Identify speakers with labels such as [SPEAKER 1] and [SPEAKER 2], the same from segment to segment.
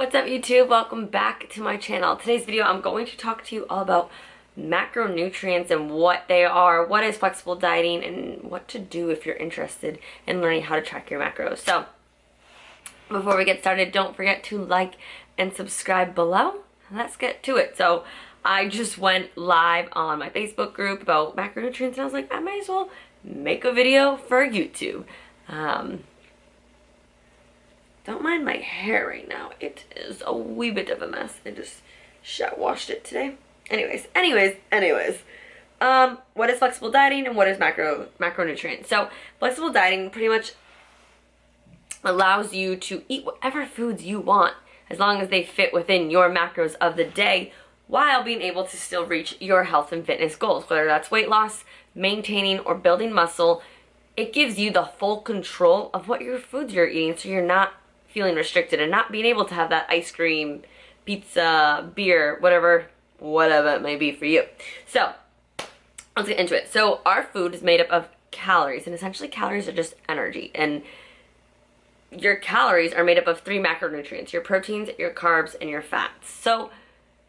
[SPEAKER 1] What's up YouTube? Welcome back to my channel. Today's video I'm going to talk to you all about macronutrients and what they are, what is flexible dieting, and what to do if you're interested in learning how to track your macros. So before we get started, don't forget to like and subscribe below. Let's get to it. So I just went live on my Facebook group about macronutrients and I was like, I might as well make a video for YouTube. Don't mind my hair right now. It is a wee bit of a mess. I just washed it today. Anyways. What is flexible dieting and what is macronutrients? So flexible dieting pretty much allows you to eat whatever foods you want as long as they fit within your macros of the day while being able to still reach your health and fitness goals, whether that's weight loss, maintaining, or building muscle. It gives you the full control of what your foods you're eating, so you're not feeling restricted and not being able to have that ice cream, pizza, beer, whatever it may be for you. So let's get into it. So our food is made up of calories, and essentially calories are just energy, and your calories are made up of three macronutrients: your proteins, your carbs, and your fats. So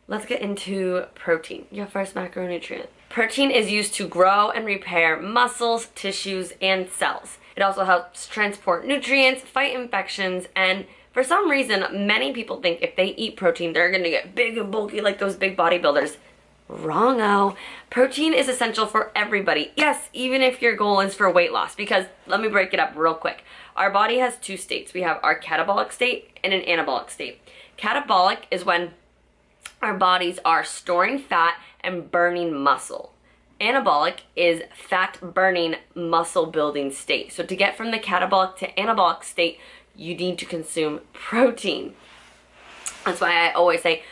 [SPEAKER 1] let's get into protein, your first macronutrient. Protein is used to grow and repair muscles, tissues, and cells. It also helps transport nutrients, fight infections, and for some reason, many people think if they eat protein, they're gonna get big and bulky like those big bodybuilders. Wrong-o. Protein is essential for everybody. Yes, even if your goal is for weight loss, because let me break it up real quick. Our body has two states. We have our catabolic state and an anabolic state. Catabolic is when our bodies are storing fat and burning muscle. Anabolic is fat burning, muscle building state. So to get from the catabolic to anabolic state, you need to consume protein. That's why I always say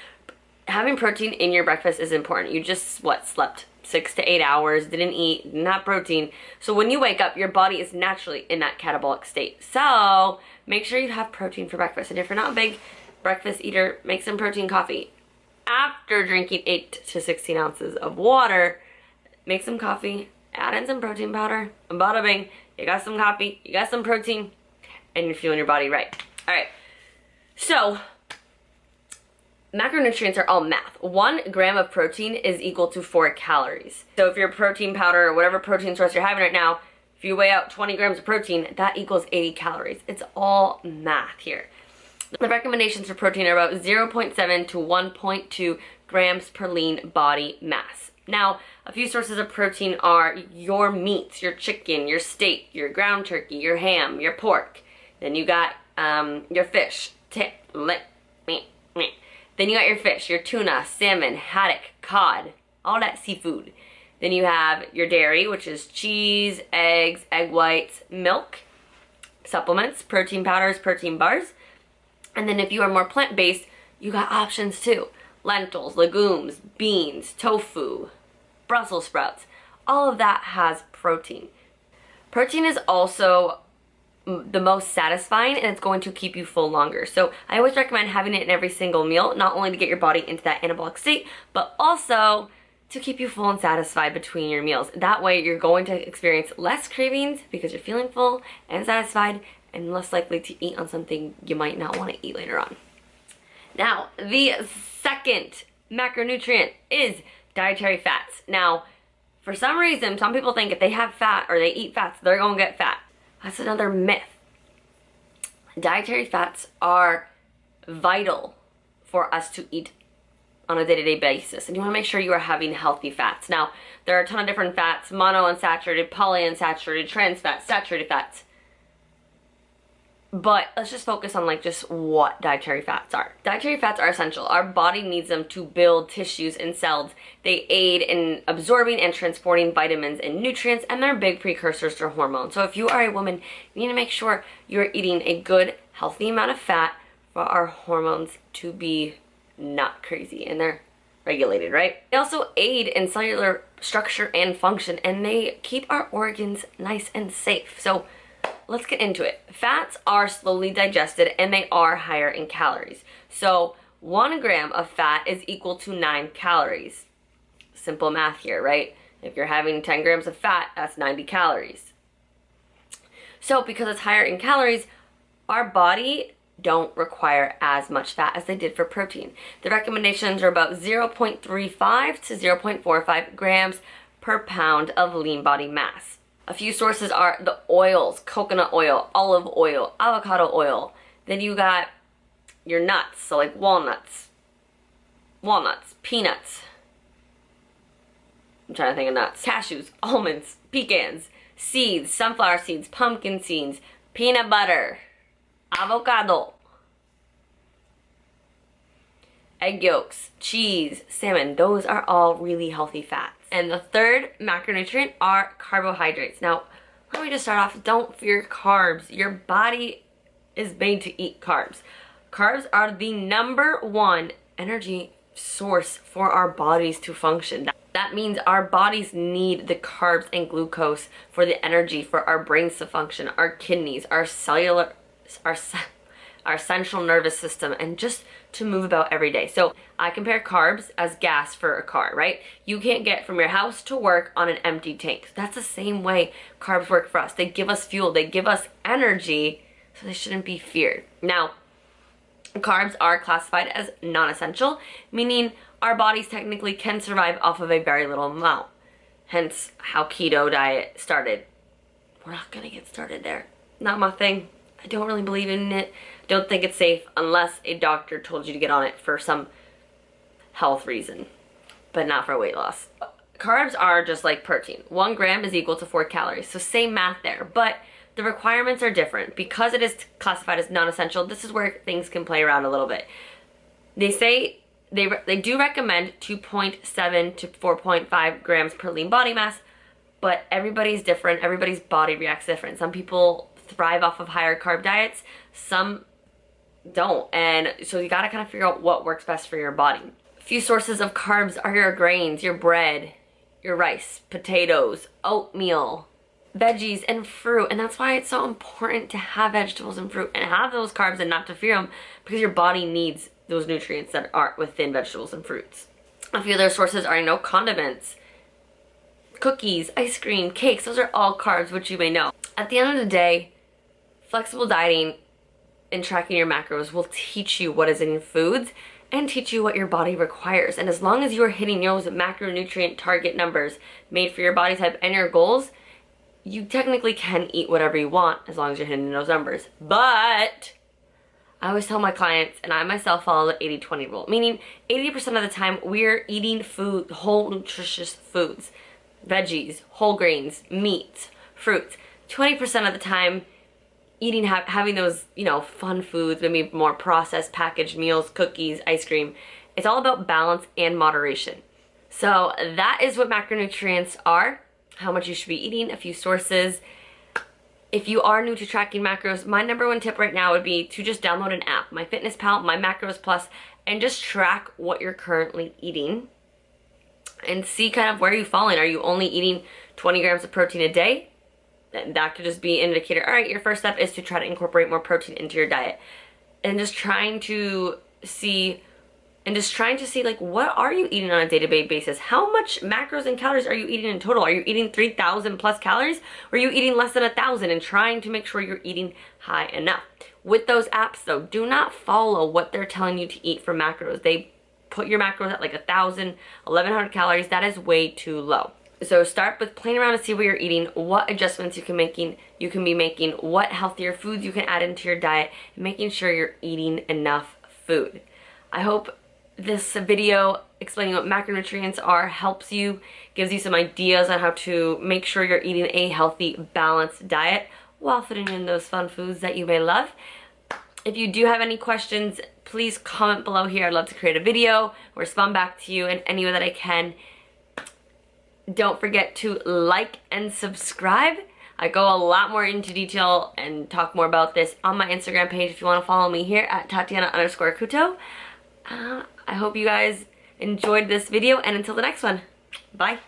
[SPEAKER 1] having protein in your breakfast is important. You just, slept 6 to 8 hours, didn't eat, not protein. So when you wake up, your body is naturally in that catabolic state. So make sure you have protein for breakfast. And if you're not a big breakfast eater, make some protein coffee. After drinking 8 to 16 ounces of water, make some coffee, add in some protein powder, and bada bing, you got some coffee, you got some protein, and you're feeling your body right. All right, so macronutrients are all math. 1 gram of protein is equal to 4 calories. So if your protein powder or whatever protein source you're having right now, if you weigh out 20 grams of protein, that equals 80 calories. It's all math here. The recommendations for protein are about 0.7 to 1.2 grams per lean body mass. Now, a few sources of protein are your meats, your chicken, your steak, your ground turkey, your ham, your pork. Then you got your fish. Then you got your fish, your tuna, salmon, haddock, cod, all that seafood. Then you have your dairy, which is cheese, eggs, egg whites, milk, supplements, protein powders, protein bars. And then if you are more plant-based, you got options too. Lentils, legumes, beans, tofu, Brussels sprouts. All of that has protein. Protein is also the most satisfying, and it's going to keep you full longer. So I always recommend having it in every single meal, not only to get your body into that anabolic state, but also to keep you full and satisfied between your meals. That way you're going to experience less cravings because you're feeling full and satisfied, and less likely to eat on something you might not want to eat later on. Now, the second macronutrient is dietary fats. Now, for some reason, some people think if they have fat or they eat fats, they're going to get fat. That's another myth. Dietary fats are vital for us to eat on a day-to-day basis, and you want to make sure you are having healthy fats. Now, there are a ton of different fats: monounsaturated, polyunsaturated, trans fats, saturated fats. But let's just focus on just what dietary fats are. Dietary fats are essential. Our body needs them to build tissues and cells. They aid in absorbing and transporting vitamins and nutrients, and they're big precursors to hormones. So if you are a woman, you need to make sure you're eating a good, healthy amount of fat for our hormones to be not crazy, and they're regulated, right? They also aid in cellular structure and function, and they keep our organs nice and safe. So let's get into it. Fats are slowly digested and they are higher in calories. So 1 gram of fat is equal to 9 calories. Simple math here, right? If you're having 10 grams of fat, that's 90 calories. So because it's higher in calories, our body don't require as much fat as they did for protein. The recommendations are about 0.35 to 0.45 grams per pound of lean body mass. A few sources are the oils: coconut oil, olive oil, avocado oil. Then you got your nuts, so like walnuts, peanuts. I'm trying to think of nuts. Cashews, almonds, pecans, seeds, sunflower seeds, pumpkin seeds, peanut butter, avocado, egg yolks, cheese, salmon. Those are all really healthy fats. And the third macronutrient are carbohydrates. Now, let me just start off. Don't fear carbs. Your body is made to eat carbs. Carbs are the #1 energy source for our bodies to function. That means our bodies need the carbs and glucose for the energy for our brains to function, our kidneys, our cellular, our central nervous system, and just to move about every day. So I compare carbs as gas for a car, right? You can't get from your house to work on an empty tank. That's the same way carbs work for us. They give us fuel, they give us energy, so they shouldn't be feared. Now, carbs are classified as non-essential, meaning our bodies technically can survive off of a very little amount. Hence how keto diet started. We're not gonna get started there. Not my thing. I don't really believe in it. Don't think it's safe unless a doctor told you to get on it for some health reason, but not for weight loss. Carbs are just like protein. 1 gram is equal to 4 calories, so same math there, but the requirements are different. Because it is classified as non-essential, this is where things can play around a little bit. They say they do recommend 2.7 to 4.5 grams per lean body mass, but everybody's different. Everybody's body reacts different. Some people thrive off of higher carb diets, some don't, and so you gotta kind of figure out what works best for your body. A few sources of carbs are your grains, your bread, your rice, potatoes, oatmeal, veggies, and fruit. And that's why it's so important to have vegetables and fruit and have those carbs and not to fear them, because your body needs those nutrients that are within vegetables and fruits. A few other sources are, condiments, cookies, ice cream, cakes. Those are all carbs, which you may know. At the end of the day, flexible dieting and tracking your macros will teach you what is in your foods and teach you what your body requires. And as long as you are hitting those macronutrient target numbers made for your body type and your goals, you technically can eat whatever you want as long as you're hitting those numbers. But I always tell my clients, and I myself follow the 80-20 rule, meaning 80% of the time we're eating food, whole nutritious foods, veggies, whole grains, meats, fruits. 20% of the time having those, fun foods, maybe more processed packaged meals, cookies, ice cream. It's all about balance and moderation. So that is what macronutrients are, how much you should be eating, a few sources. If you are new to tracking macros, my #1 tip right now would be to just download an app, MyFitnessPal, My Macros Plus, and just track what you're currently eating and see kind of where you're falling. Are you only eating 20 grams of protein a day? That could just be an indicator. All right, your first step is to try to incorporate more protein into your diet, and just trying to see like, what are you eating on a day-to-day basis? How much macros and calories are you eating in total? Are you eating 3,000 plus calories, or are you eating less than 1,000? And trying to make sure you're eating high enough. With those apps though, do not follow what they're telling you to eat for macros. They put your macros at like 1,000, 1,100 calories. That is way too low. So start with playing around to see what you're eating, what adjustments you can be making, what healthier foods you can add into your diet, and making sure you're eating enough food. I hope this video explaining what macronutrients are helps you, gives you some ideas on how to make sure you're eating a healthy, balanced diet while fitting in those fun foods that you may love. If you do have any questions, please comment below here. I'd love to create a video or respond back to you in any way that I can. Don't forget to like and subscribe. I go a lot more into detail and talk more about this on my Instagram page if you want to follow me here at Tatiana_Kuto. I hope you guys enjoyed this video, and until the next one, bye.